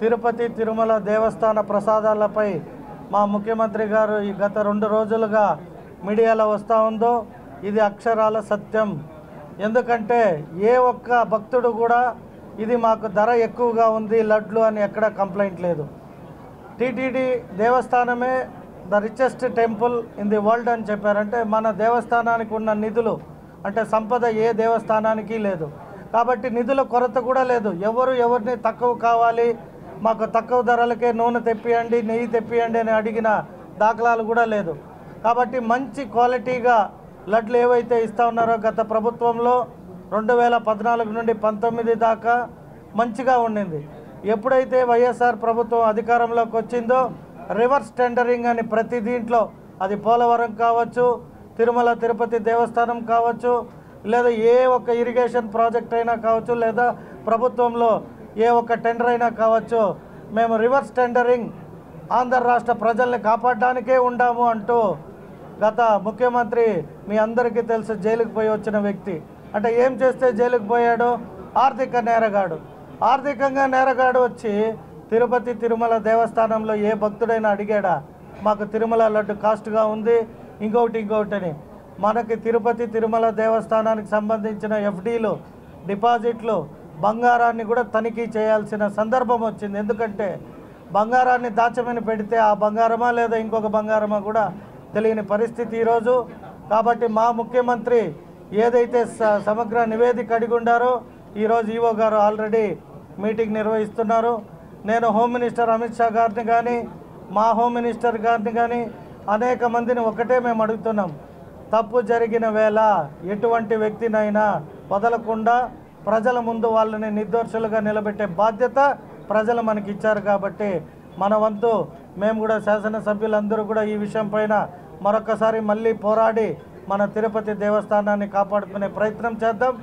తిరుపతి తిరుమల దేవస్థాన ప్రసాదాలపై మా ముఖ్యమంత్రి గారు ఈ గత 2 రోజులుగా మీడియాలో వస్తూ ఉందో ఇది అక్షరాల సత్యం. ఎందుకంటే ఏ ఒక్క భక్తుడు కూడా ఇది మాకు ధర ఎక్కువగా ఉంది లడ్లు అని ఎక్కడ కంప్లైంట్ లేదు. టీటీడీ దేవస్థానమే the richest temple in the world అని చెప్పారంటే మన దేవస్థానానికి ఉన్న నిధులు అంటే సంపద ఏ దేవస్థానానికి లేదు. కాబట్టి నిధుల కొరత కూడా లేదు. ఎవరిని తక్కువ కావాలి మాకు తక్కువ ధరలకే నూనె తెప్పియండి నెయ్యి తెప్పియండి అని అడిగిన దాఖలాలు కూడా లేదు. కాబట్టి మంచి క్వాలిటీగా లడ్లు ఏవైతే ఇస్తూ ఉన్నారో గత ప్రభుత్వంలో 2014 నుండి 19 దాకా మంచిగా ఉండింది. ఎప్పుడైతే వైఎస్ఆర్ ప్రభుత్వం అధికారంలోకి వచ్చిందో రివర్స్ టెండరింగ్ అని ప్రతి దీంట్లో అది పోలవరం కావచ్చు, తిరుమల తిరుపతి దేవస్థానం కావచ్చు, లేదా ఏ ఒక్క ఇరిగేషన్ ప్రాజెక్ట్ అయినా కావచ్చు, లేదా ప్రభుత్వంలో ఏ ఒక్క టెండర్ అయినా కావచ్చు, మేము రివర్స్ టెండరింగ్ ఆంధ్ర రాష్ట్ర ప్రజల్ని కాపాడడానికే ఉండాము అంటూ గత ముఖ్యమంత్రి మీ అందరికీ తెలుసు జైలుకు పోయి వచ్చిన వ్యక్తి. అంటే ఏం చేస్తే జైలుకు పోయాడు? ఆర్థిక నేరగాడు. ఆర్థికంగా నేరగాడు వచ్చి తిరుపతి తిరుమల దేవస్థానంలో ఏ భక్తుడైనా అడిగాడా మాకు తిరుమల లడ్డు కాస్ట్గా ఉంది ఇంకొకటి అని? మనకి తిరుపతి తిరుమల దేవస్థానానికి సంబంధించిన ఎఫ్డీలు డిపాజిట్లు బంగారాన్ని కూడా తనిఖీ చేయాల్సిన సందర్భం వచ్చింది. ఎందుకంటే బంగారాన్ని దాచమని పెడితే ఆ బంగారమా లేదా ఇంకొక బంగారమా కూడా తెలియని పరిస్థితి ఈరోజు. కాబట్టి మా ముఖ్యమంత్రి ఏదైతే సమగ్ర నివేదిక అడిగి ఉండారో ఈరోజు ఈవో గారు ఆల్రెడీ మీటింగ్ నిర్వహిస్తున్నారు. నేను హోమ్ మినిస్టర్ అమిత్ షా గారిని కానీ మా హోమ్ మినిస్టర్ గారిని కానీ అనేక మందిని ఒకటే మేము అడుగుతున్నాం, తప్పు జరిగిన వేళ ఎటువంటి వ్యక్తినైనా వదలకుండా ప్రజల ముందు వాళ్ళని నిర్దోషులుగా నిలబెట్టే బాధ్యత ప్రజలు మనకి ఇచ్చారు. కాబట్టి మన వంతు మేము కూడా శాసనసభ్యులందరూ కూడా ఈ విషయం పైన మరొకసారి మళ్ళీ పోరాడి మన తిరుపతి దేవస్థానాన్ని కాపాడుకునే ప్రయత్నం చేద్దాం.